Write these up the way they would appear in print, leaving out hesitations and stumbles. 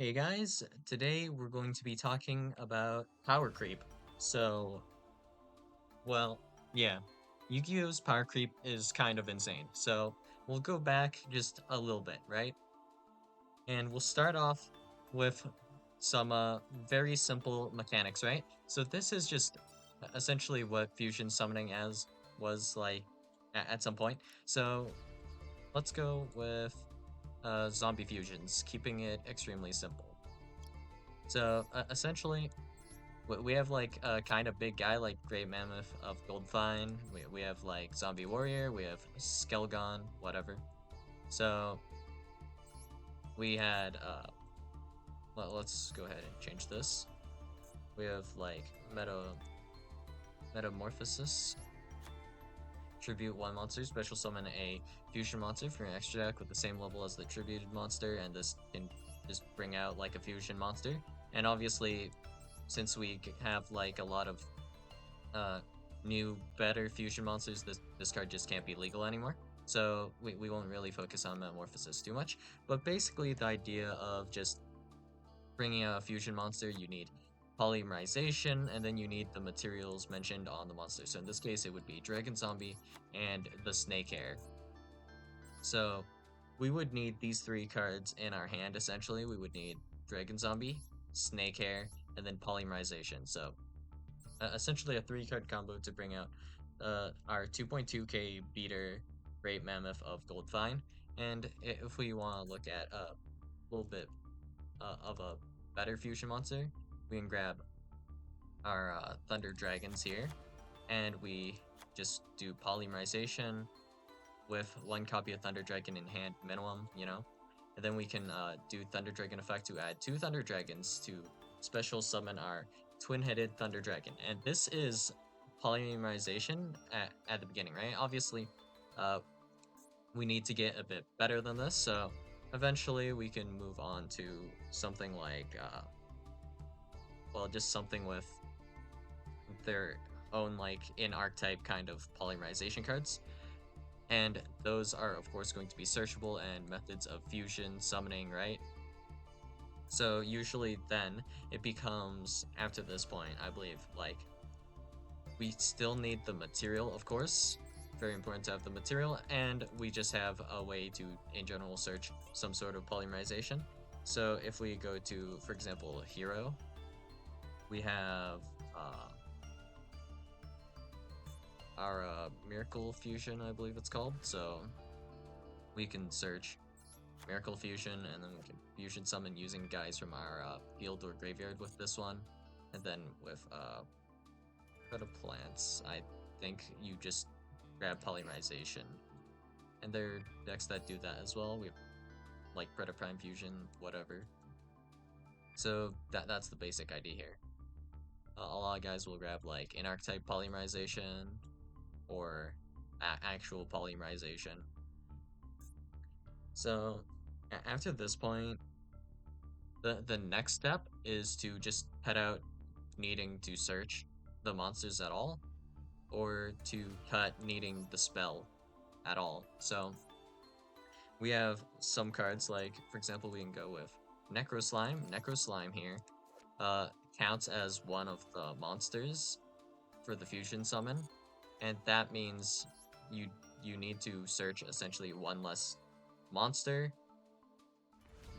Hey guys, today we're going to be talking about power creep. So, well, yeah, Yu-Gi-Oh's power creep is kind of insane. So, we'll go back just a little bit, right? And we'll start off with some very simple mechanics, right? So, this is just essentially what fusion summoning as was like at some point. So, let's go with zombie fusions, keeping it extremely simple. So, essentially, we have like a kind of big guy like Great Mammoth of Goldfine. We have like Zombie Warrior. We have Skelgon, whatever. So we had let's go ahead and change this. We have like Metamorphosis. Tribute one monster, special summon a fusion monster for an extra deck with the same level as the tributed monster, and this can just bring out like a fusion monster. And obviously, since we have like a lot of uh, new, better fusion monsters, this card just can't be legal anymore. So we won't really focus on Metamorphosis too much. But basically, the idea of just bringing out a fusion monster, you need polymerization, and then you need the materials mentioned on the monster. So in this case, it would be Dragon Zombie and the Snake Hair. So we would need these three cards in our hand, essentially. We would need Dragon Zombie, Snake Hair, and then polymerization. So essentially a three-card combo to bring out our 2.2k beater Great Mammoth of Goldfine. And if we want to look at a little bit of a better fusion monster, we can grab our Thunder Dragons here, and we just do polymerization with one copy of Thunder Dragon in hand minimum, you know? And then we can do Thunder Dragon effect to add two Thunder Dragons to special summon our twin-headed Thunder Dragon. And this is polymerization at the beginning, right? Obviously, uh, we need to get a bit better than this, so eventually we can move on to something like, well, just something with their own, like, in-archetype kind of polymerization cards. And those are, of course, going to be searchable and methods of fusion, summoning, right? So usually then it becomes, after this point, I believe, like, we still need the material, of course. Very important to have the material, and we just have a way to, in general, search some sort of polymerization. So if we go to, for example, Hero, we have our Miracle Fusion, I believe it's called. So we can search Miracle Fusion, and then we can fusion summon using guys from our field or graveyard with this one. And then with Preta Plants, I think you just grab Polymerization. And there are decks that do that as well. We have like Preta Prime Fusion, whatever. So that's the basic idea here. A lot of guys will grab like an archetype polymerization or actual polymerization. So after this point, the next step is to just head out needing to search the monsters at all, or to cut needing the spell at all. So we have some cards like, for example, we can go with Necro Slime. Necro Slime here counts as one of the monsters for the fusion summon, and that means you need to search essentially one less monster,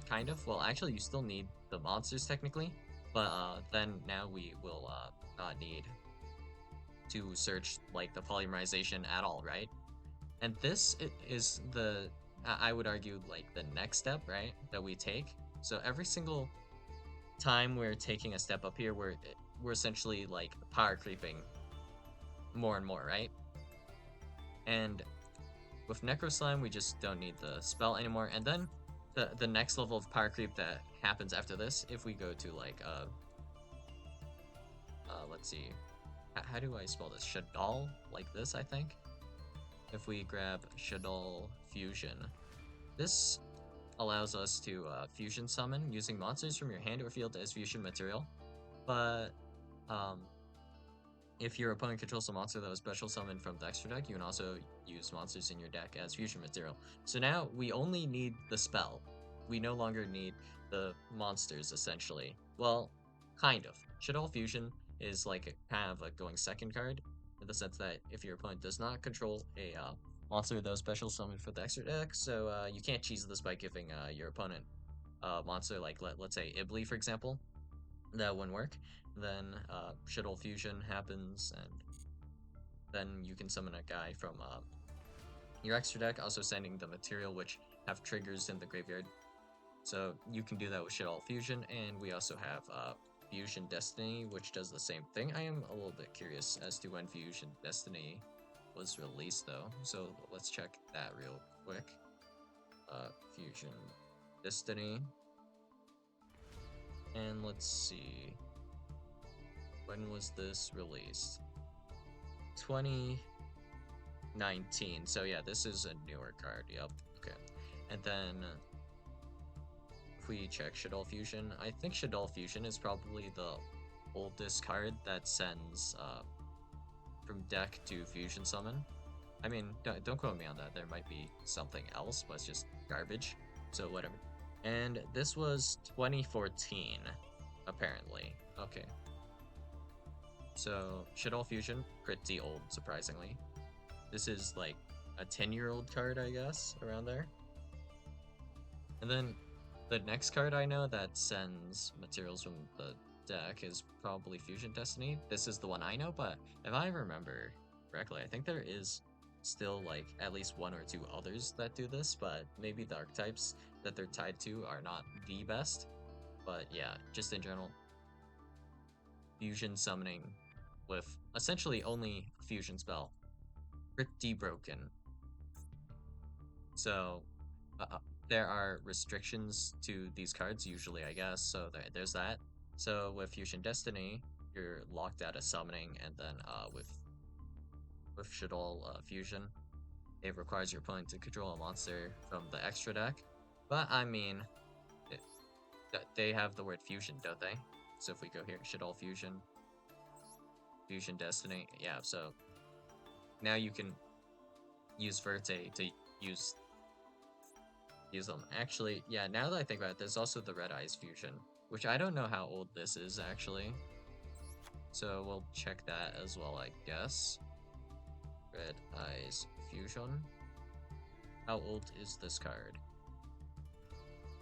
kind of. Well, actually, you still need the monsters technically, but then now we will not need to search like the polymerization at all, right? And this is the, I would argue, like the next step, right, that we take. So every single time we're taking a step up here, we're essentially like power creeping more and more, right? And with Necro Slime, we just don't need the spell anymore. And then the next level of power creep that happens after this, if we go to like let's see, how do I spell this? Shadal, like this, I think. If we grab Shadal Fusion, this allows us to fusion summon using monsters from your hand or field as fusion material. But um, if your opponent controls a monster that was special summoned from the extra deck, you can also use monsters in your deck as fusion material. So now we only need the spell. We no longer need the monsters essentially. Well, kind of. Shadow Fusion is like kind of a going second card in the sense that if your opponent does not control a monster that was special summoned for the extra deck, so you can't cheese this by giving your opponent a monster like let's say Ibli for example. That wouldn't work. Then Shadow Fusion happens, and then you can summon a guy from your extra deck, also sending the material which have triggers in the graveyard. So you can do that with Shadow Fusion, and we also have Fusion Destiny, which does the same thing. I am a little bit curious as to when Fusion Destiny was released, though. So let's check that real quick. Fusion Destiny. And let's see. When was this released? 2019. So yeah, this is a newer card. Yep. Okay. And then if we check Shadow Fusion, I think Shadow Fusion is probably the oldest card that sends from deck to fusion summon. I mean, don't quote me on that. There might be something else, but it's just garbage. So whatever. And this was 2014, apparently. Okay. So Shadow Fusion, pretty old, surprisingly. This is like a 10-year-old card, I guess, around there. And then the next card I know that sends materials from the deck is probably Fusion Destiny. This is the one I know, but if I remember correctly, I think there is still like at least one or two others that do this, but maybe the archetypes that they're tied to are not the best. But yeah, just in general, fusion summoning with essentially only a fusion spell, pretty broken. So there are restrictions to these cards usually, I guess. So there's that. So with Fusion Destiny, you're locked out of summoning, and then with Shadow Fusion, it requires your opponent to control a monster from the extra deck. But I mean, they have the word fusion, don't they? So if we go here, Shadow Fusion, Fusion Destiny, yeah. So now you can use Verte to use them. Actually, yeah. Now that I think about it, there's also the Red Eyes Fusion, which I don't know how old this is actually. So we'll check that as well, I guess. Red Eyes Fusion. How old is this card?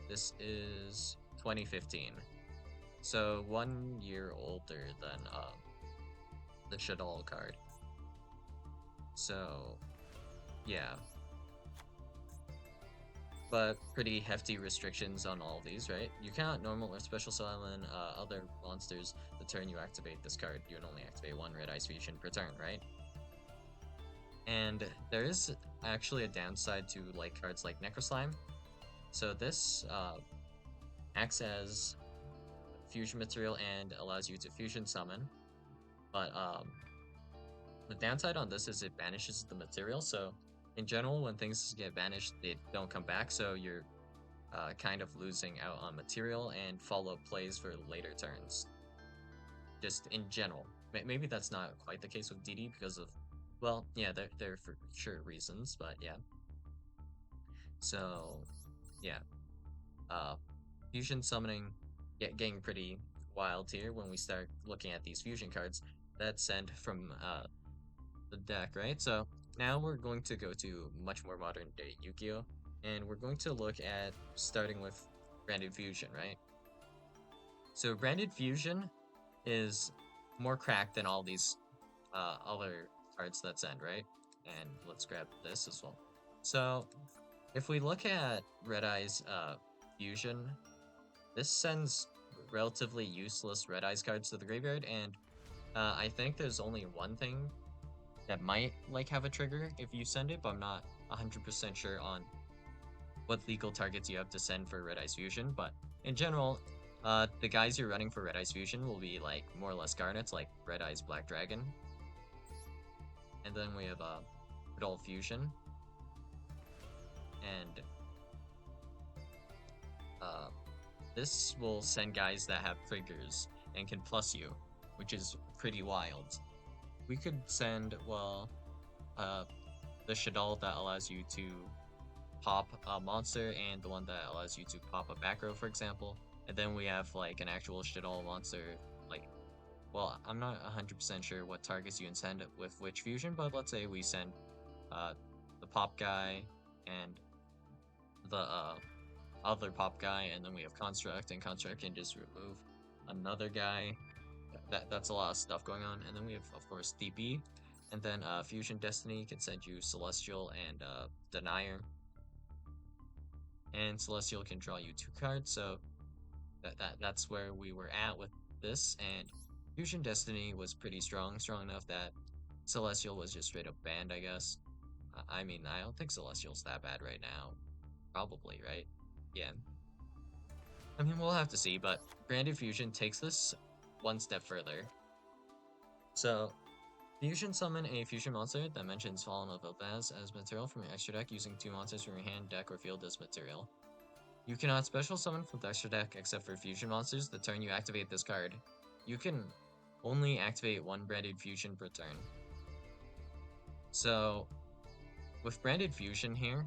This is 2015. So 1 year older than the Shadow card. So yeah. But pretty hefty restrictions on all these, right? You cannot normal or special summon other monsters the turn you activate this card. You can only activate one Red Eyes Fusion per turn, right? And there is actually a downside to like cards like Necroslime. So this acts as fusion material and allows you to fusion summon. But the downside on this is it banishes the material. So in general, when things get banished, they don't come back. So you're kind of losing out on material and follow-up plays for later turns. Just in general. Maybe that's not quite the case with DD because of, well, yeah, they're for sure reasons, but yeah. So, yeah. Fusion summoning getting pretty wild here when we start looking at these fusion cards that send from the deck, right? So now we're going to go to much more modern day Yu-Gi-Oh! And we're going to look at starting with Branded Fusion, right? So Branded Fusion is more cracked than all these other cards that send, right? And let's grab this as well. So if we look at Red Eyes Fusion, this sends relatively useless Red Eyes cards to the graveyard, and I think there's only one thing that might like have a trigger if you send it, but I'm not 100% sure on what legal targets you have to send for Red Eyes Fusion. But in general, the guys you're running for Red Eyes Fusion will be like more or less Garnets, like Red Eyes Black Dragon. And then we have Shadow Fusion. And this will send guys that have triggers and can plus you, which is pretty wild. We could send, well, the Shadow that allows you to pop a monster and the one that allows you to pop a back row, for example. And then we have like an actual shit all monster, like, well, I'm not 100% sure what targets you intend with which fusion, but let's say we send uh, the pop guy and the other pop guy, and then we have construct, and construct can just remove another guy. That's a lot of stuff going on. And then we have, of course, DB, and then Fusion Destiny can send you Celestial and Denier, and Celestial can draw you 2 cards. So that's where we were at with this, and Fusion Destiny was pretty strong enough that Celestial was just straight up banned, I guess. I mean, I don't think Celestial's that bad right now. Probably, right? Yeah. I mean, we'll have to see, but Branded Fusion takes this one step further. So, Fusion summon a fusion monster that mentions Fallen of Elbaz as material from your extra deck using 2 monsters from your hand, deck, or field as material. You cannot special summon from the extra deck except for fusion monsters the turn you activate this card. You can only activate 1 branded fusion per turn. So, with branded fusion here,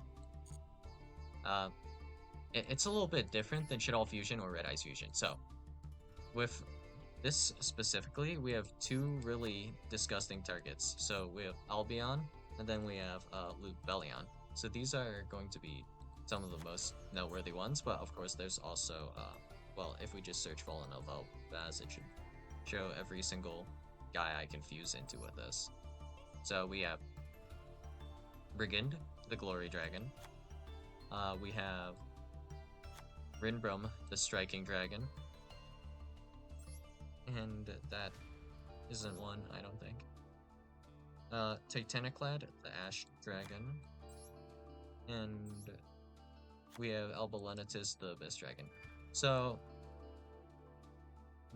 it's a little bit different than Shit All Fusion or Red Eyes Fusion. So, with this specifically, we have 2 really disgusting targets. So we have Albion, and then we have Yubel. So these are going to be some of the most noteworthy ones, but of course there's also, well, if we just search Fallen of Elbaz, it should show every single guy I can fuse into with this. So we have Brigand, the Glory Dragon. We have Rinbrum, the Striking Dragon. And that isn't one, I don't think. Titaniclad, the Ash Dragon. And we have Zealantis, the Abyss Dragon. So,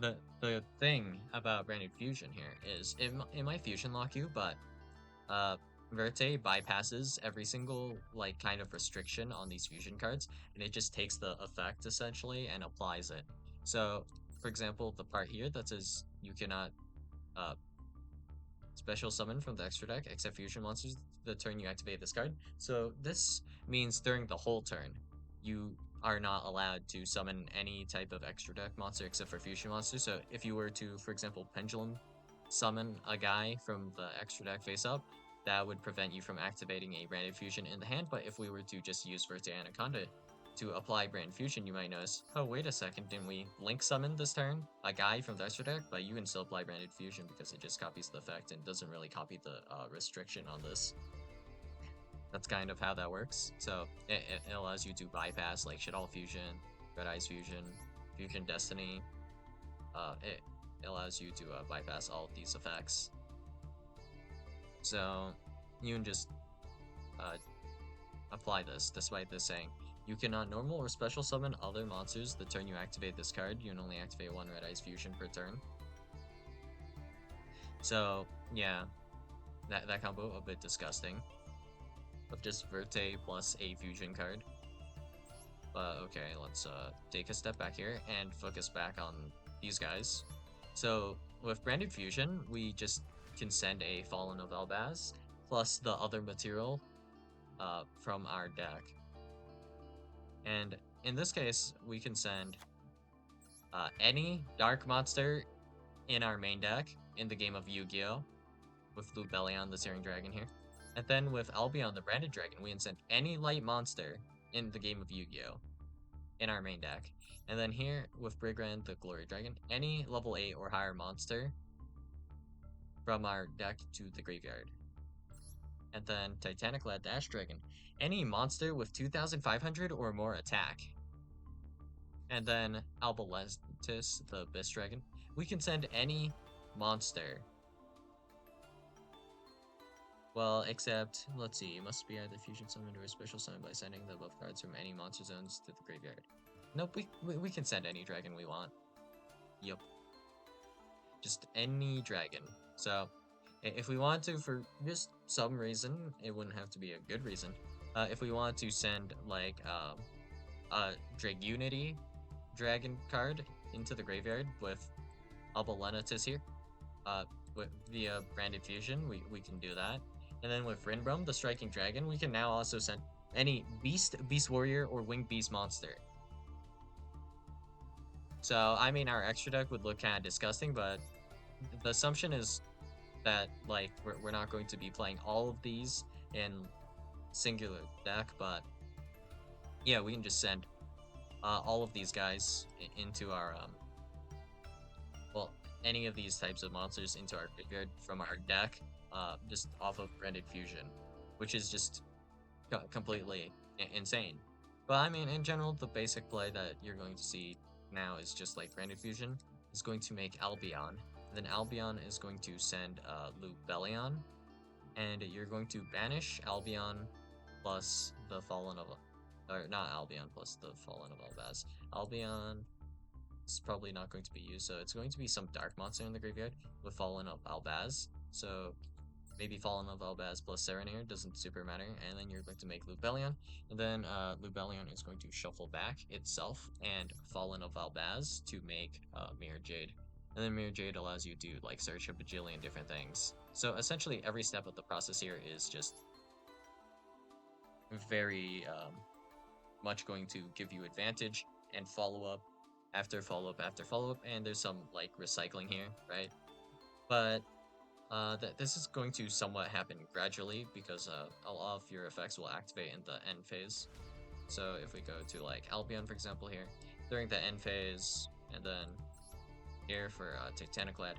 the thing about Branded Fusion here is, it might fusion lock you, but Verte bypasses every single, like, kind of restriction on these fusion cards, and it just takes the effect, essentially, and applies it. So, for example, the part here that says you cannot special summon from the extra deck except fusion monsters the turn you activate this card. So this means during the whole turn, you are not allowed to summon any type of extra deck monster except for fusion monsters. So if you were to, for example, pendulum summon a guy from the extra deck face up, that would prevent you from activating a branded fusion in the hand. But if we were to just use Verte Anaconda to apply Brand Fusion, you might notice, oh, wait a second, didn't we Link summon this turn a guy from the extra deck? But you can still apply Branded Fusion because it just copies the effect and doesn't really copy the restriction on this. That's kind of how that works. So it allows you to bypass like Shit All Fusion, Red Eyes Fusion, Fusion Destiny. It allows you to bypass all of these effects. So you can just apply this, despite this saying, you cannot normal or special summon other monsters the turn you activate this card. You can only activate 1 Red Eyes Fusion per turn. So, yeah, that combo a bit disgusting. Of just Verte plus a fusion card. But okay, let's take a step back here and focus back on these guys. So, with Branded Fusion, we just can send a Fallen of Elbaz plus the other material from our deck. And in this case, we can send any dark monster in our main deck in the game of Yu-Gi-Oh! With Yubel, the Searing Dragon here. And then with Albion, the Branded Dragon, we can send any light monster in the game of Yu-Gi-Oh! In our main deck. And then here, with Brigand, the Glory Dragon, any level 8 or higher monster from our deck to the graveyard. And then Titaniclad, the Ash Dragon, any monster with 2,500 or more attack. And then Zealantis, the Abyss Dragon. We can send any monster. Well, except, let's see, it must be either fusion summoned or special summoned by sending the above cards from any monster zones to the graveyard. Nope, we can send any dragon we want. Yup. Just any dragon. So, if we want to, for just some reason, it wouldn't have to be a good reason. If we want to send, like, a Dragunity dragon card into the graveyard with Zealantis here, via Branded Fusion, we can do that. And then with Rinbrum, the Striking Dragon, we can now also send any beast, beast warrior, or winged beast monster. So I mean, our extra deck would look kind of disgusting, but the assumption is that like we're not going to be playing all of these in singular deck, but yeah, we can just send all of these guys into our well, any of these types of monsters into our graveyard from our deck, just off of Branded Fusion, which is just completely insane. But I mean, in general, the basic play that you're going to see now is just like Branded Fusion is going to make Albion. Then Albion is going to send Lubellion, and you're going to banish Albion plus the Fallen of, or not Albion plus the Fallen of Albaz. Albion is probably not going to be used, so it's going to be some dark monster in the graveyard with Fallen of Albaz. So maybe Fallen of Albaz plus Serenir doesn't super matter, and then you're going to make Lubellion, and then Lubellion is going to shuffle back itself and Fallen of Albaz to make Mirror Jade. And then Mirror Jade allows you to like search a bajillion different things. So essentially every step of the process here is just very much going to give you advantage and follow up after follow up after follow up, and there's some like recycling here, right? But this is going to somewhat happen gradually because a lot of your effects will activate in the end phase. So if we go to like Albion, for example, here during the end phase, and then here for Titaniclad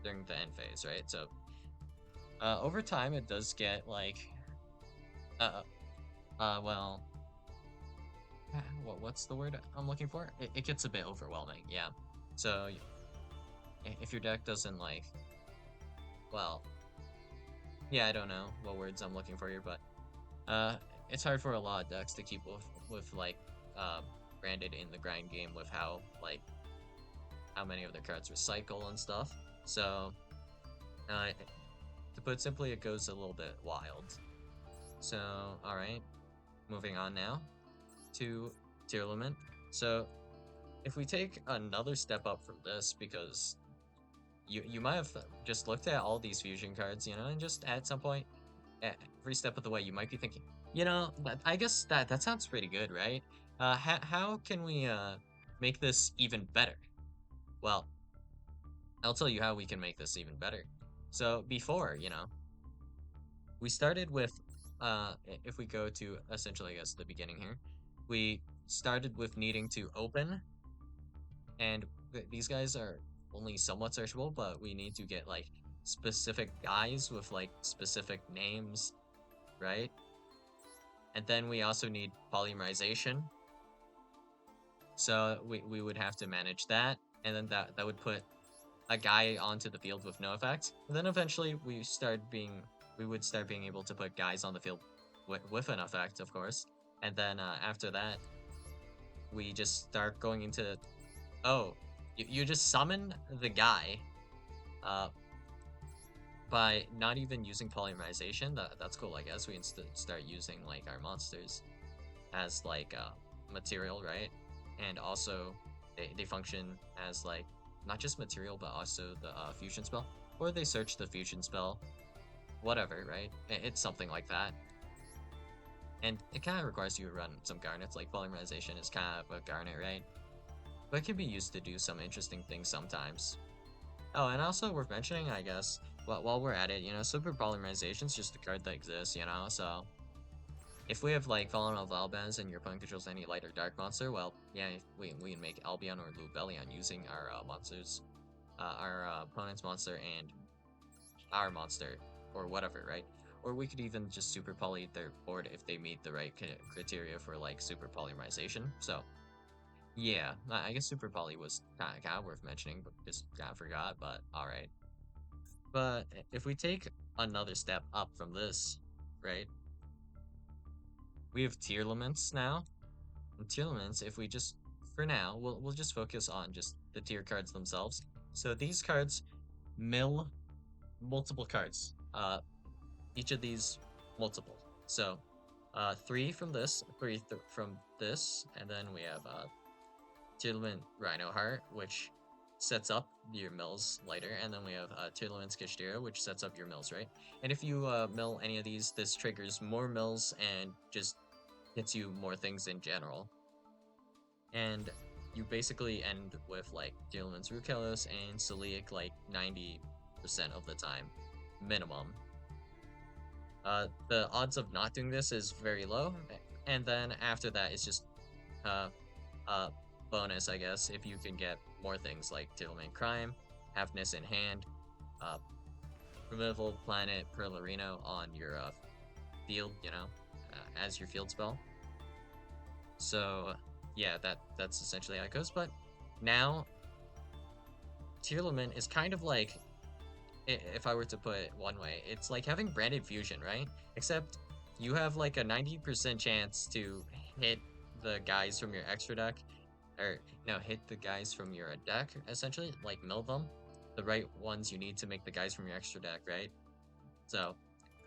during the end phase, right? So over time, it does get like uh well, what's the word I'm looking for? It gets a bit overwhelming, yeah. So if your deck doesn't like, well, yeah, I don't know what words I'm looking for here, but it's hard for a lot of decks to keep with like branded in the grind game with how like how many of their cards recycle and stuff. So uh, to put simply, it goes a little bit wild. So all right, moving on now to Tearlament. So if we take another step up from this, because you might have just looked at all these fusion cards, you know, and just at some point, at every step of the way, you might be thinking, you know, I guess that sounds pretty good, right? How can we make this even better? Well, I'll tell you how we can make this even better. So before, you know, we started with if we go to essentially, I guess, the beginning here, we started with needing to open, and these guys are only somewhat searchable, but we need to get like specific guys with like specific names, right? And then we also need polymerization. So we would have to manage that, and then that would put a guy onto the field with no effect. And then eventually we would start being able to put guys on the field with an effect, of course. And then after that, we just start going into, oh, you just summon the guy uh, by not even using polymerization. That's cool, I guess. We can start using like our monsters as like material, right? And also they function as like not just material but also the fusion spell, or they search the fusion spell, whatever, right? It's something like that, and it kind of requires you to run some garnets. Like polymerization is kind of a garnet, right? But it can be used to do some interesting things sometimes. Oh, and also worth mentioning, I guess, while we're at it, you know, super polymerization is just a card that exists, you know, so if we have like Fallen of Albaz and your opponent controls any light or dark monster, well, yeah, we can make Albion or Lubellion using our monsters, our opponent's monster and our monster, or whatever, right? Or we could even just super poly their board if they meet the right criteria for like super polymerization. So yeah, I guess super poly was kind of worth mentioning, but just kind of forgot. But all right. But if we take another step up from this, right? We have Tearlaments now. And Tearlaments, if we just, for now, we'll just focus on just the tier cards themselves. So these cards mill multiple cards. Each of these multiple. So, three from this, from this, and then we have Tearlament Rhino Heart, which sets up your mills later, and then we have Tearlaments Kashtira, which sets up your mills, right? And if you mill any of these, this triggers more mills and just hits you more things in general. And you basically end with like Tearlaments Rukelos and Celiac like 90% of the time, minimum. The odds of not doing this is very low, and then after that, it's just uh, bonus, I guess, if you can get more things like Tearlament Crime, Halfness in Hand, uh, Removal Planet Perlarino on your field, as your field spell. So yeah, that's essentially how it goes. But now Tearlament is kind of like, if I were to put it one way, it's like having Branded Fusion, right? Except you have like a 90% chance to hit the guys from your extra deck, or no, hit the guys from your deck, essentially, like mill them, the right ones you need to make the guys from your extra deck, right? So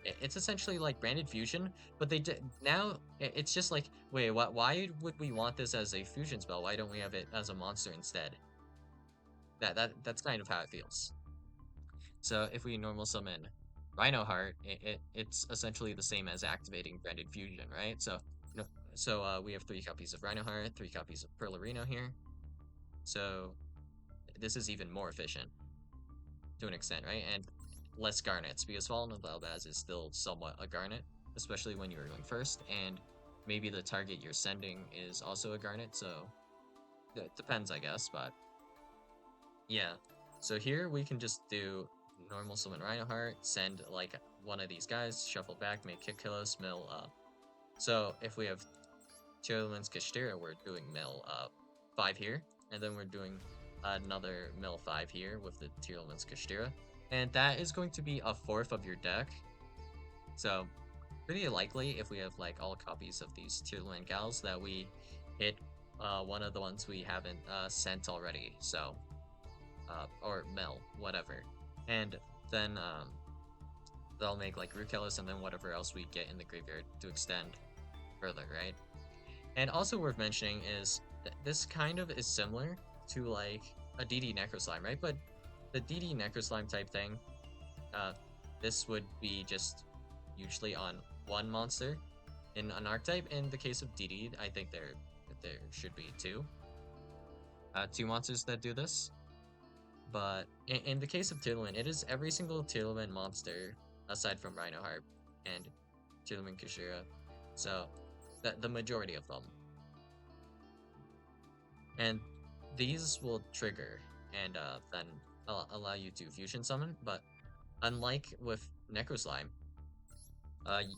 it's essentially like Branded Fusion, but they did now. It's just like, wait, what? Why would we want this as a fusion spell? Why don't we have it as a monster instead? That's kind of how it feels. So if we normal summon Rhino Heart, it's essentially the same as activating Branded Fusion, right? So we have 3 copies of Rhino Heart, 3 copies of Perlarino here. So this is even more efficient to an extent, right? And less garnets, because Fallen of Albaz is still somewhat a garnet, especially when you're going first, and maybe the target you're sending is also a garnet, so it depends, I guess, but yeah. So here we can just do normal summon Rhinoheart, send like one of these guys, shuffle back, make kick killos, mill up. So if we have Tearlaments Kashtira, we're doing mill 5 here, and then we're doing another mill 5 here with the Tearlaments Kashtira. And that is going to be a fourth of your deck. So pretty likely if we have like all copies of these Tearland Gals that we hit one of the ones we haven't sent already. So or mill, whatever. And then they'll make like Rukelos and then whatever else we get in the graveyard to extend further, right? And also worth mentioning is this kind of is similar to like a DD Necroslime, right? But the DD Necroslime type thing, this would be just usually on one monster in an archetype. In the case of DD, I think there should be two monsters that do this. But in the case of Tearlament, it is every single Tearlament monster aside from Rhinoheart and Tearlament Kashira. So the majority of them. And these will trigger and then allow you to fusion summon. But unlike with Necroslime,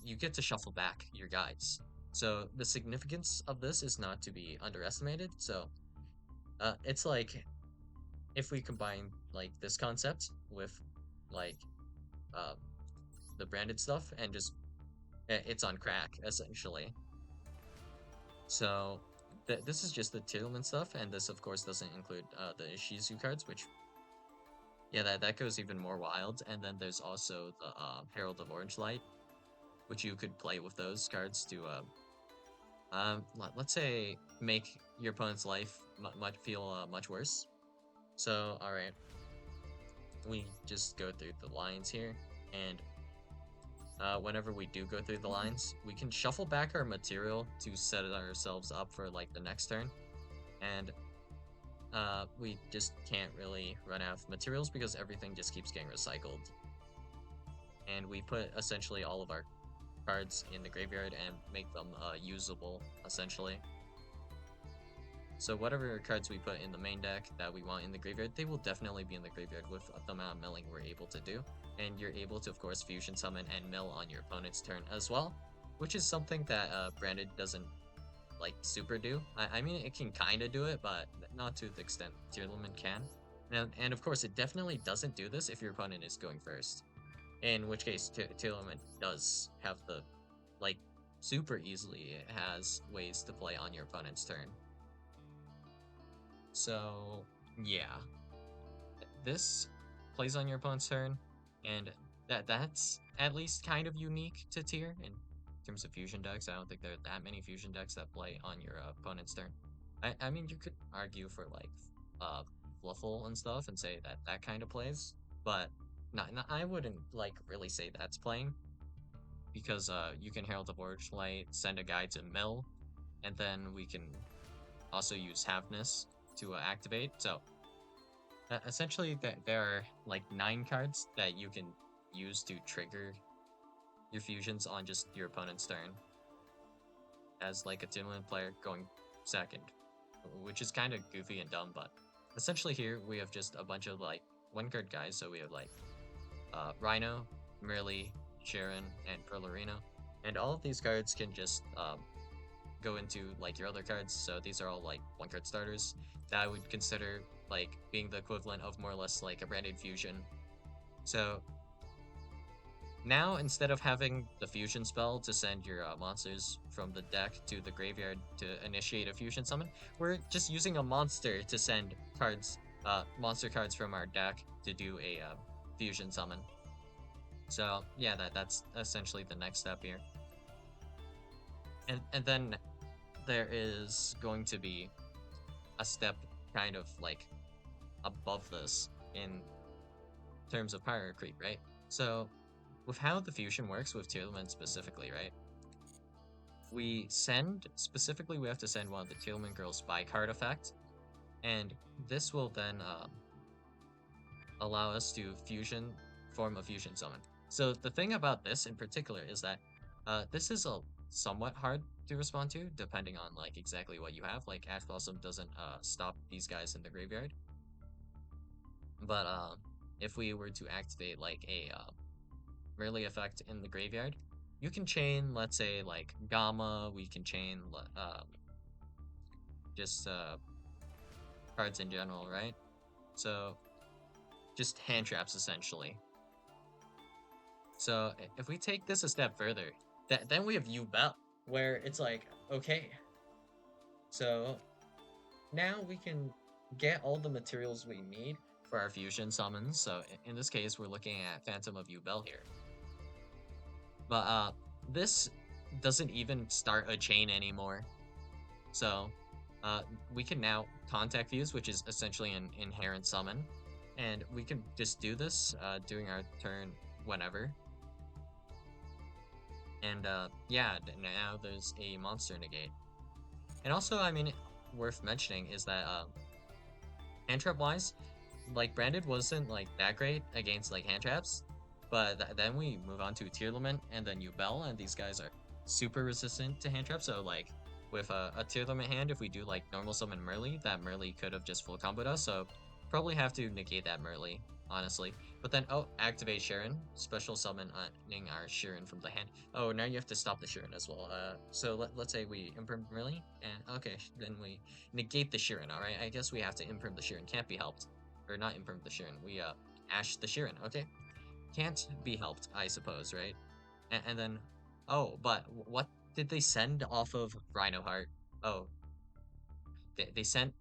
you get to shuffle back your guys. So the significance of this is not to be underestimated. So it's like if we combine like this concept with like uh, the branded stuff and just it's on crack essentially. So this is just the Tearlament stuff, and this of course doesn't include the Shizu cards, which yeah, that goes even more wild. And then there's also the Herald of Orange Light, which you could play with those cards to let's say make your opponent's life much feel much worse. So all right, we just go through the lines here, and whenever we do go through the lines, we can shuffle back our material to set ourselves up for like the next turn, and we just can't really run out of materials because everything just keeps getting recycled. And we put essentially all of our cards in the graveyard and make them usable, essentially. So whatever cards we put in the main deck that we want in the graveyard, they will definitely be in the graveyard with the amount of milling we're able to do. And you're able to, of course, fusion summon and mill on your opponent's turn as well, which is something that Branded doesn't like super do. I mean, it can kind of do it, but not to the extent Tearlament can. And of course, it definitely doesn't do this if your opponent is going first. In which case, Tearlament does have the, like, super easily, it has ways to play on your opponent's turn. So, yeah. This plays on your opponent's turn, and that's at least kind of unique to Tier in terms of fusion decks. I don't think there are that many fusion decks that play on your opponent's turn. I mean, you could argue for like Fluffle and stuff and say that that kind of plays, but I wouldn't like really say that's playing because you can Herald the Light, send a guy to mill, and then we can also use Haveness to activate. So essentially, there are like 9 cards that you can use to trigger your fusions on just your opponent's turn as like a Tearlaments player going second, which is kind of goofy and dumb, but essentially here we have just a bunch of like 1-card guys. So we have like Rhino, Merly, Sharon, and Perlarino. And all of these cards can just go into like your other cards. So these are all like 1-card starters that I would consider like being the equivalent of more or less like a branded fusion. So now, instead of having the fusion spell to send your monsters from the deck to the graveyard to initiate a fusion summon, we're just using a monster to send cards, monster cards from our deck to do a fusion summon. So yeah, that's essentially the next step here. And then there is going to be a step kind of like above this in terms of power creep, right? So with how the fusion works with Tearlaments specifically, right? We have to send one of the Tearlament Girls by card effect, and this will then allow us to form a fusion summon. So the thing about this in particular is that this is a somewhat hard to respond to, depending on like exactly what you have. Like Ash Blossom doesn't stop these guys in the graveyard, but if we were to activate like a Merely effect in the graveyard, you can chain, let's say, like Gamma, we can chain just cards in general, right? So just hand traps essentially. So if we take this a step further, then we have Yubel, where it's like, okay, so now we can get all the materials we need for our fusion summons. So in this case, we're looking at Phantom of Yubel here. But this doesn't even start a chain anymore. So we can now contact fuse, which is essentially an inherent summon. And we can just do this during our turn whenever. And yeah, now there's a monster negate. And also, I mean, worth mentioning is that hand trap wise, like Branded wasn't like that great against like hand traps, but then we move on to Tearlament and then Yubel, and these guys are super resistant to hand traps. So like with a Tearlament hand, if we do like normal summon Merly, that Merly could have just full comboed us. So probably have to negate that Merly, honestly. But then activate Sharon, special summoning our Sharon from the hand. Oh, now you have to stop the Sharon as well. So let's say we imprint Merly, and okay, then we negate the Sharon. All right, I guess we have to imprint the Sharon. Can't be helped. Or not imprint the Sharon. We Ash the Sharon. Okay, can't be helped, I suppose, right? And then, oh, but what did they send off of Rhino Heart? Oh, they sent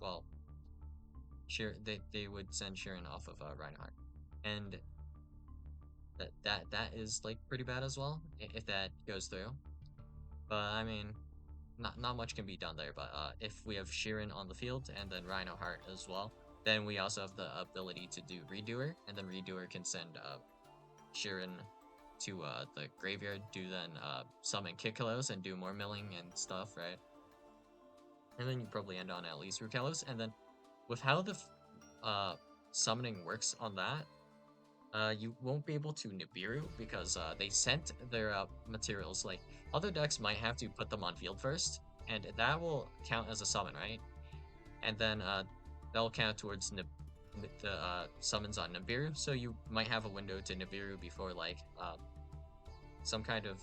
well, they would send Sharon off of Rhino Heart, and that is like pretty bad as well if that goes through. But I mean, not much can be done there. But if we have Sharon on the field and then Rhino Heart as well, then we also have the ability to do Redoer, and then Redoer can send Sharon to the graveyard, do then summon Kikkalos and do more milling and stuff, right? And then you probably end on at least Rukalos, and then with how the summoning works on that, you won't be able to Nibiru because they sent their materials. Like other decks might have to put them on field first, and that will count as a summon, right? And then that'll count towards the summons on Nibiru. So you might have a window to Nibiru before like some kind of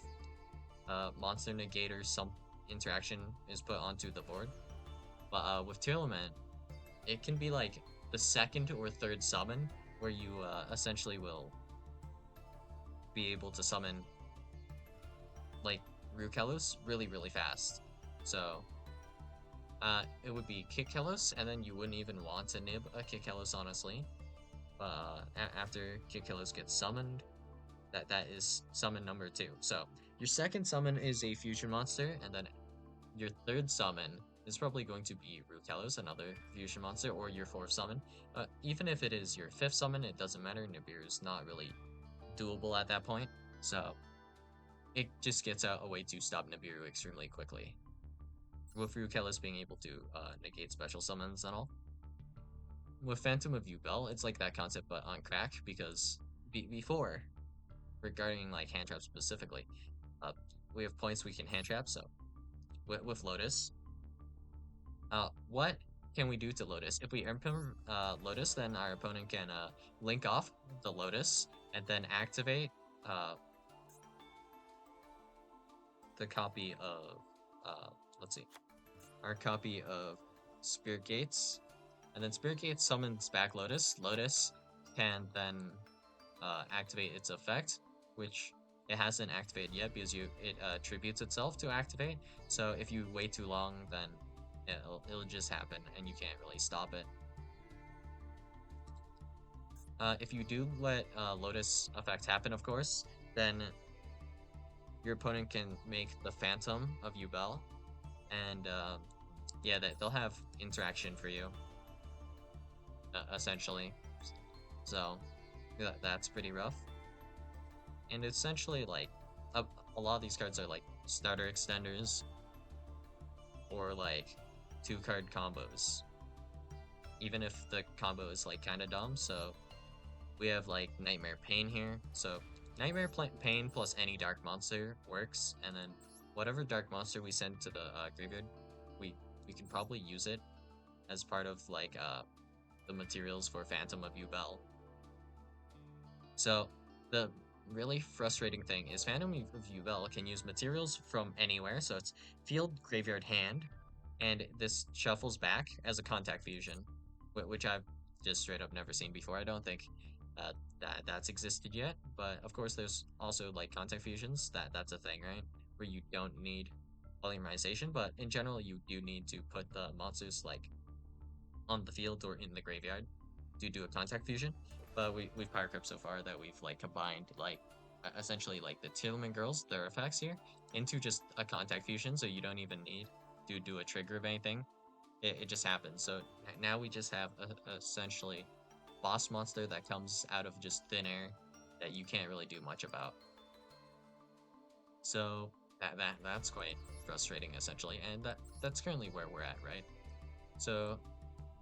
monster negator, some interaction is put onto the board. But with Tearlament, it can be like the second or third summon where you essentially will be able to summon like Rukelos really fast. So it would be Kikkelos, and then you wouldn't even want to nib a Kikkelos, honestly. After Kikkelos gets summoned, that is summon number 2. So your second summon is a fusion monster, and then your third summon is probably going to be Rukelos, another fusion monster, or your 4th summon. Even if it is your 5th summon, it doesn't matter. Nibiru is not really doable at that point, so it just gets out a way to stop Nibiru extremely quickly. With Rukelos being able to negate special summons and all. With Phantom of Yubel, it's like that concept but on crack, because before, regarding like hand traps specifically, we have points we can hand trap. So with Lotus, what can we do to Lotus? If we imprint Lotus, then our opponent can link off the Lotus and then activate the copy of let's see, our copy of Spirit Gates, and then Spirit Gates summons back Lotus. Lotus can then activate its effect, which it hasn't activated yet because it tributes itself to activate. So if you wait too long, then it'll just happen and you can't really stop it. If you do let Lotus effect happen, of course, then your opponent can make the Phantom of Yubel, and yeah, they'll have interaction for you, essentially. So that's pretty rough. And essentially, like, a lot of these cards are like starter extenders or like 2-card combos, even if the combo is like kind of dumb. So we have like Nightmare Pain here. So Nightmare Pain plus any dark monster works, and then whatever dark monster we send to the graveyard, we can probably use it as part of like the materials for Phantom of Yubel. So the really frustrating thing is Phantom of Yubel can use materials from anywhere, so it's field, graveyard, hand, and this shuffles back as a contact fusion, which I've just straight up never seen before. I don't think that's existed yet, but of course there's also like contact fusions, that's a thing, right? Where you don't need polymerization, but in general you do need to put the monsters like on the field or in the graveyard to do a contact fusion. But we've power crept so far that we've like combined like essentially like the Tearlaments girls, their effects here, into just a contact fusion, so you don't even need to do a trigger of anything. It just happens. So now we just have essentially boss monster that comes out of just thin air that you can't really do much about. So that's quite frustrating, essentially, and that's currently where we're at, right? So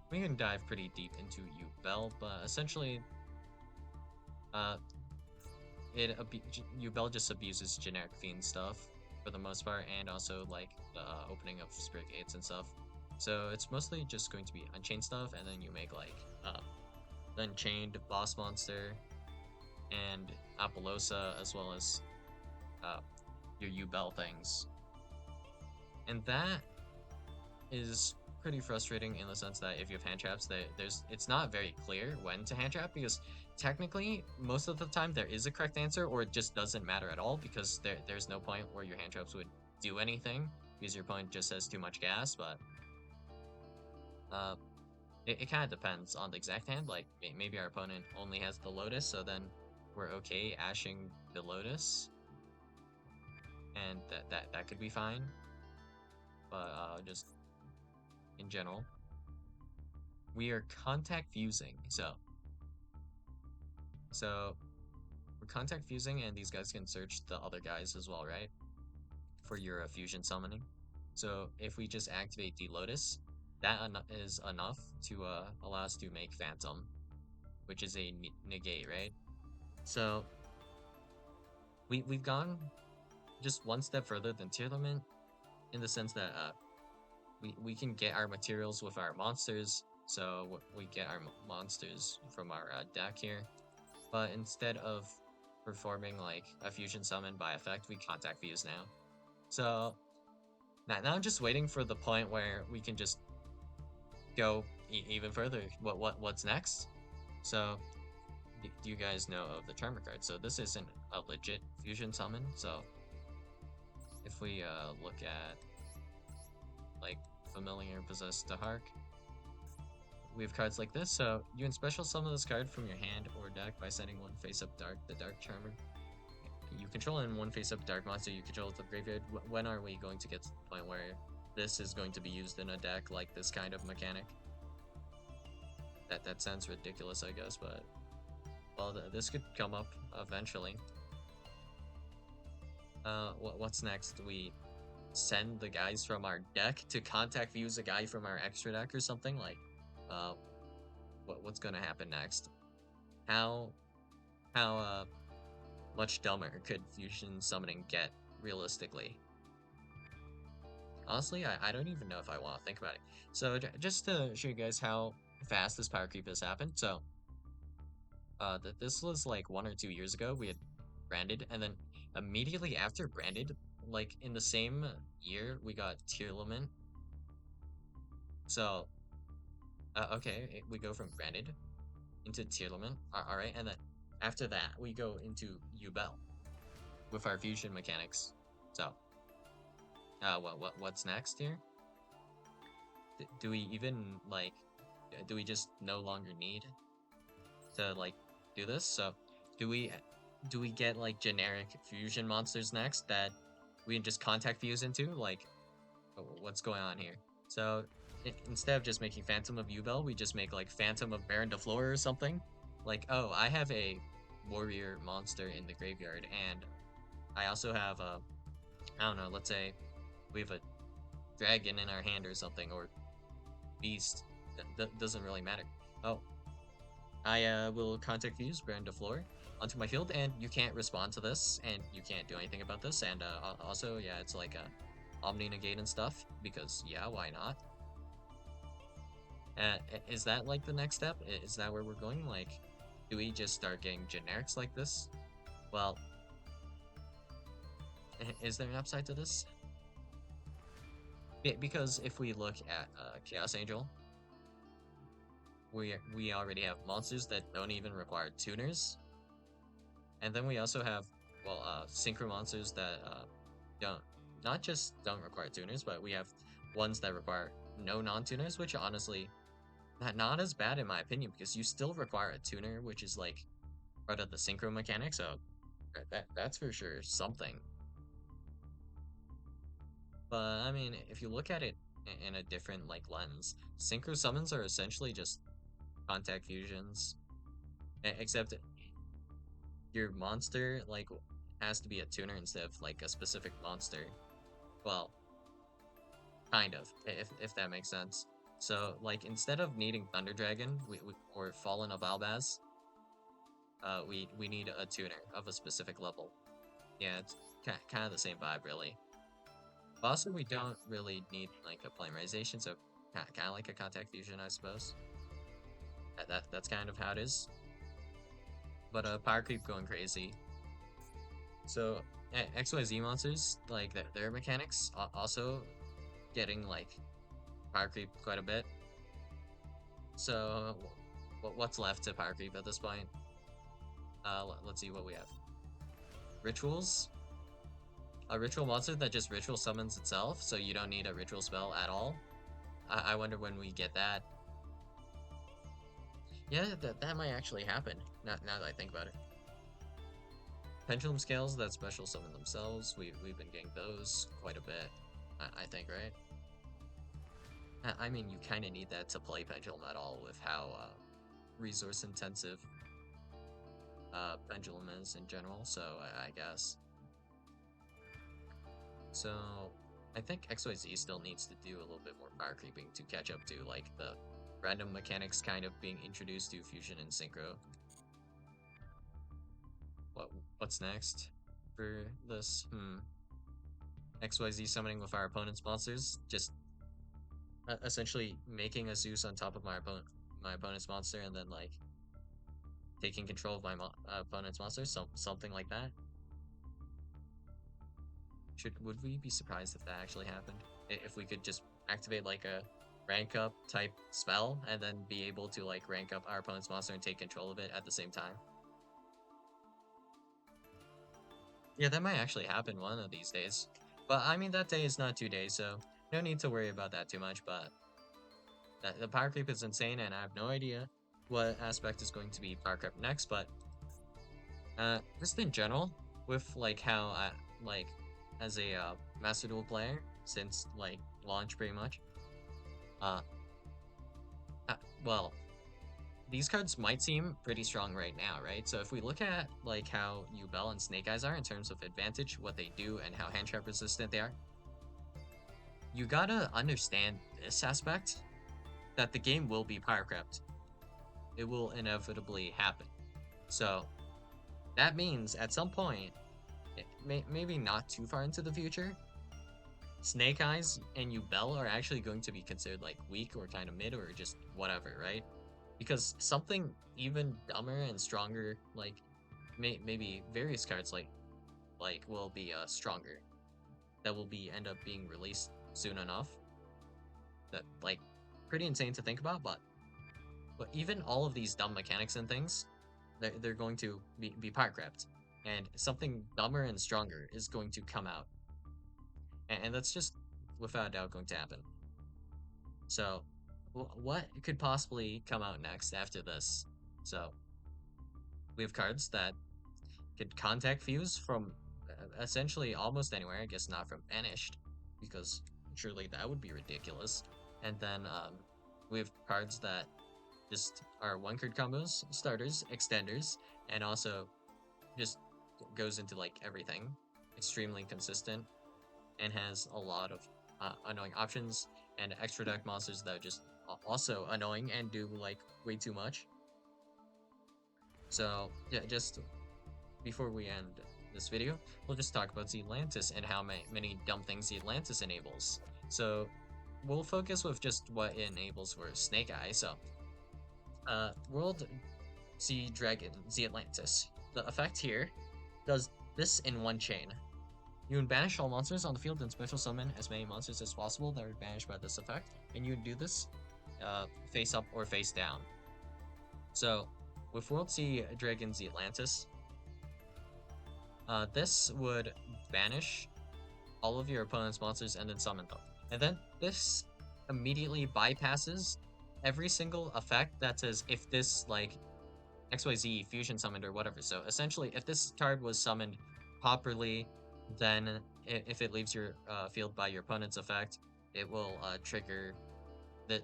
we can dive pretty deep into Yubel, but essentially, Yubel just abuses generic fiend stuff for the most part, and also like the opening of Spirit Gates and stuff. So it's mostly just going to be Unchained stuff, and then you make like the Unchained boss monster and Apollosa, as well as your Yubel things. And that is pretty frustrating in the sense that if you have hand traps, it's not very clear when to hand trap, because technically most of the time there is a correct answer, or it just doesn't matter at all, because there's no point where your hand traps would do anything because your opponent just has too much gas. But it kind of depends on the exact hand. Like maybe our opponent only has the Lotus, so then we're okay ashing the Lotus, and that could be fine. But just in general, we are contact fusing. So we're contact fusing, and these guys can search the other guys as well, right? For your fusion summoning. So if we just activate the Lotus, that is enough to allow us to make Phantom, which is a negate, right? So we've gone just one step further than Tearlament, in the sense that we can get our materials with our monsters. So we get our monsters from our deck here, but instead of performing like a fusion summon by effect, we contact fuse now. So now I'm just waiting for the point where we can just go even further. What's next? So do you guys know of the Charmer card? So this isn't a legit fusion summon. So if we look at like Familiar, Possessed, Dahark, we have cards like this. So you can special summon this card from your hand or deck by sending one face-up Dark, the Dark Charmer. You control in one face-up Dark monster you control with the graveyard. When are we going to get to the point where this is going to be used in a deck like this kind of mechanic. That sounds ridiculous, I guess, but well, this could come up eventually. What's next? We send the guys from our deck to contact fuse a guy from our extra deck or something? Like, uh, what's gonna happen next? How much dumber could fusion summoning get realistically? Honestly, I don't even know if I want to think about it. So just to show you guys how fast this power creep has happened. So this was like 1 or 2 years ago. We had branded, and then immediately after branded, like in the same year, we got Tearlament. So okay, we go from branded into Tearlament. All right, and then after that, we go into Yubel with our fusion mechanics. So what's next here? Do we even like? Do we just no longer need to like do this? So do we get like generic fusion monsters next that we can just contact fuse into? Like, what's going on here? So instead of just making Phantom of Yubel, we just make like Phantom of Baron de Fleur or something. Like, oh, I have a warrior monster in the graveyard, and I also have a, I don't know, let's say we have a dragon in our hand or something, or beast. That doesn't really matter. Oh, I will contact fuse Baron de Fleur onto my field, and you can't respond to this, and you can't do anything about this. And also, yeah, it's like a Omni negate and stuff, because yeah, why not? Is that like the next step? Is that where we're going? Like, do we just start getting generics like this? Well, is there an upside to this? Because if we look at Chaos Angel, we already have monsters that don't even require tuners, and then we also have synchro monsters that don't not just don't require tuners, but we have ones that require no non-tuners, which honestly not as bad in my opinion, because you still require a tuner, which is like part of the synchro mechanic. So that's for sure something. But I mean, if you look at it in a different like lens, synchro summons are essentially just contact fusions, except your monster like has to be a tuner instead of like a specific monster. Well, kind of, if that makes sense. So like instead of needing Thunder Dragon, or Fallen of Albaz, we need a tuner of a specific level. Yeah, it's kind of the same vibe, really. But also, we don't really need like a polymerization, so kind of like a contact fusion, I suppose. That's kind of how it is. But power creep going crazy. So XYZ monsters, like their mechanics, also getting like power creep quite a bit. So what's left to power creep at this point? Let's see what we have. Rituals. A ritual monster that just ritual summons itself, so you don't need a ritual spell at all. I wonder when we get that. Yeah, that might actually happen, now that I think about it. Pendulum scales that special summon themselves, we've been getting those quite a bit, I think, right? I mean, you kind of need that to play Pendulum at all with how resource intensive Pendulum is in general, so I guess. So I think XYZ still needs to do a little bit more power creeping to catch up to like the random mechanics kind of being introduced to Fusion and Synchro. What's next for this? XYZ summoning with our opponent's monsters, just essentially making a Zeus on top of my opponent's monster, and then like taking control of my opponent's monster, something like that. Would we be surprised if that actually happened? If we could just activate like a rank up type spell and then be able to like rank up our opponent's monster and take control of it at the same time? Yeah, that might actually happen one of these days. But I mean, that day is not 2 days, so no need to worry about that too much. But the power creep is insane, and I have no idea what aspect is going to be power creep next. But just in general, with like how I like as a Master Duel player, since like launch pretty much. Uh, well, these cards might seem pretty strong right now, right? So if we look at like how Yubel and Snake Eyes are in terms of advantage, what they do, and how hand trap resistant they are, you gotta understand this aspect, that the game will be power crept. It will inevitably happen. So that means at some point, maybe not too far into the future, Snake Eyes and Yubel are actually going to be considered like weak or kind of mid or just whatever, right? Because something even dumber and stronger, like maybe various cards like will be stronger, that will be end up being released soon enough. That like pretty insane to think about, but even all of these dumb mechanics and things, they're going to be power crept, and something dumber and stronger is going to come out, and that's just without a doubt going to happen. So, what could possibly come out next after this? So, we have cards that could contact fuse from essentially almost anywhere. I guess not from banished, because surely that would be ridiculous. And then we have cards that just are one card combos, starters, extenders, and also just goes into like everything. Extremely consistent and has a lot of annoying options and extra deck monsters that are just also annoying and do like way too much. So yeah, just before we end this video, we'll just talk about Zealantis and how many dumb things Zealantis enables. So we'll focus with just what it enables for Snake Eye. So World Sea Dragon Zealantis. The effect here does this in one chain. You can banish all monsters on the field and special summon as many monsters as possible that are banished by this effect, and you can do this face up or face down. So, with World Sea Dragon Zealantis, this would banish all of your opponent's monsters and then summon them. And then this immediately bypasses every single effect that says if this, like, XYZ fusion summoned or whatever. So essentially, if this card was summoned properly, then if it leaves your field by your opponent's effect, it will trigger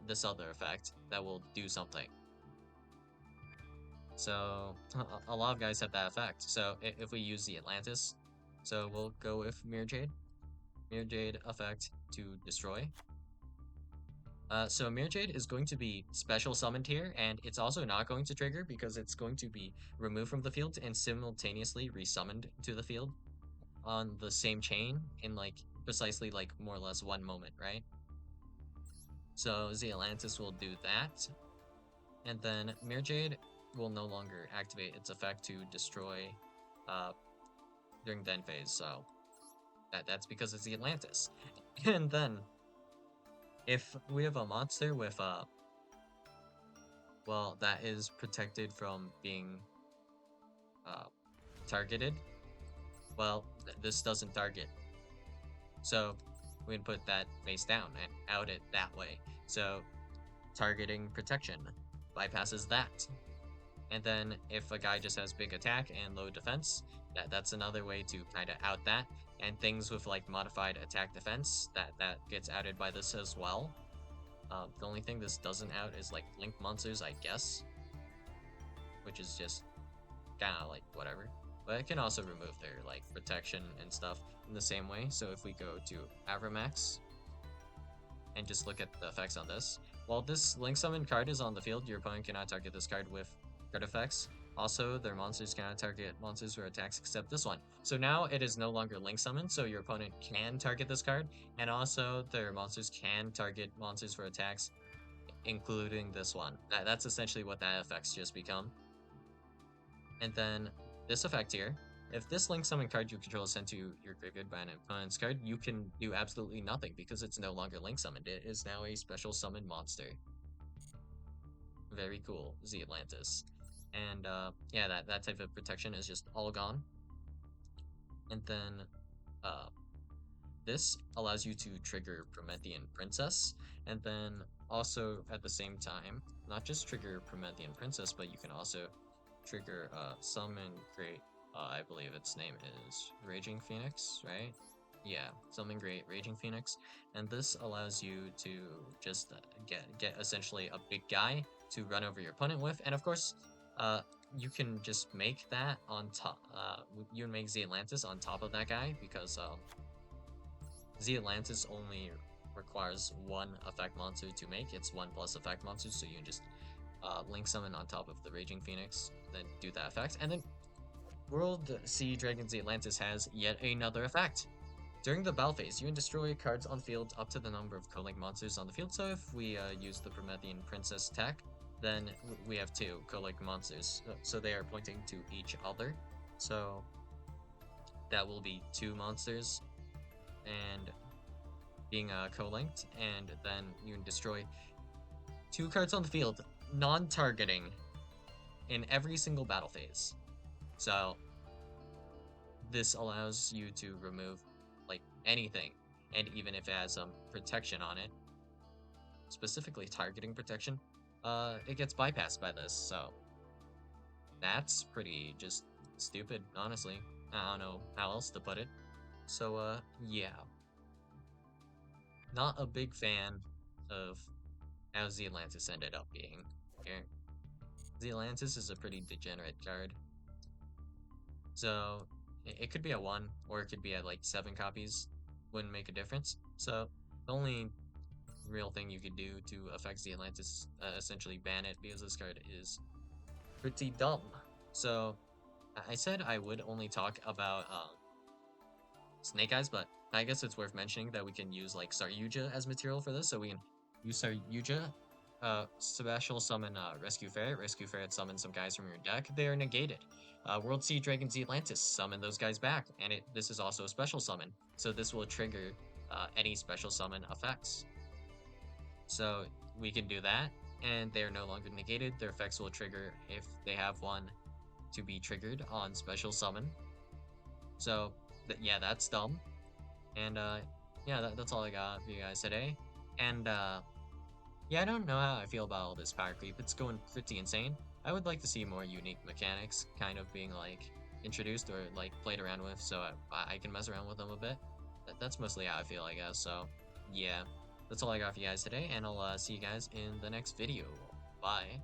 this other effect that will do something. So a lot of guys have that effect. So if we use the Atlantis, so we'll go with Mirror Jade effect to destroy. So Mirror Jade is going to be special summoned here, and it's also not going to trigger because it's going to be removed from the field and simultaneously resummoned to the field on the same chain in like precisely like more or less one moment, right? So Zealantis will do that, and then Mirror Jade will no longer activate its effect to destroy during the end phase. So that's because it's Zealantis. And then if we have a monster with well, that is protected from being targeted, well, this doesn't target. So we can put that face down and out it that way. So targeting protection bypasses that. And then if a guy just has big attack and low defense, that's another way to kind of out that. And things with like modified attack defense, that gets outed by this as well. The only thing this doesn't out is like link monsters, I guess, which is just kind of like whatever. But it can also remove their like protection and stuff in the same way. So if we go to Avramax and just look at the effects on this, while this link summon card is on the field, your opponent cannot target this card with card effects. Also, their monsters cannot target monsters or attacks except this one. So now it is no longer link summon, so your opponent can target this card, and also their monsters can target monsters for attacks, including this one. That's essentially what that effect's just become. And then this effect here, if this link summon card you control is sent to your graveyard by an opponent's card, you can do absolutely nothing because it's no longer link summoned. It is now a special summon monster. Very cool, Zealantis. And yeah, that type of protection is just all gone. And then this allows you to trigger Promethean Princess, and then also at the same time, not just trigger Promethean Princess, but you can also trigger summon create. I believe its name is Raging Phoenix, right? yeah, summon Great Raging Phoenix, and this allows you to just get essentially a big guy to run over your opponent with, and of course, uh, you can just make that on top. You can make Zealantis on top of that guy because Zealantis only requires one effect monster to make. It's 1+ effect monster, so you can just link summon on top of the Raging Phoenix, then do that effect, and then World Sea Dragon Zealantis has yet another effect. During the battle phase, you can destroy cards on the field up to the number of co-link monsters on the field. So if we use the Promethean Princess tech, then we have 2 co-link monsters. So they are pointing to each other. So that will be 2 monsters and being co-linked. And then you can destroy 2 cards on the field, non-targeting, in every single battle phase. So this allows you to remove like anything, and even if it has some protection on it, specifically targeting protection, it gets bypassed by this. So that's pretty just stupid, honestly. I don't know how else to put it. So yeah, not a big fan of how Zealantis ended up being here. Zealantis is a pretty degenerate card. So it could be at 1, or it could be at like 7 copies. Wouldn't make a difference. So the only real thing you could do to affect Zealantis is essentially ban it, because this card is pretty dumb. So I said I would only talk about Snake Eyes, but I guess it's worth mentioning that we can use like Saryuja as material for this. So we can use Saryuja, special summon Rescue Ferret. Rescue Ferret summon some guys from your deck. They are negated. World Sea Dragon Zealantis, summon those guys back, and this is also a special summon. So this will trigger any special summon effects. So we can do that, and they are no longer negated. Their effects will trigger if they have one to be triggered on special summon. So yeah, that's dumb. And yeah, that's all I got for you guys today. And yeah, I don't know how I feel about all this power creep. It's going pretty insane. I would like to see more unique mechanics kind of being like introduced or like played around with, so I can mess around with them a bit. That's mostly how I feel, I guess. So yeah, that's all I got for you guys today, and I'll see you guys in the next video. Bye.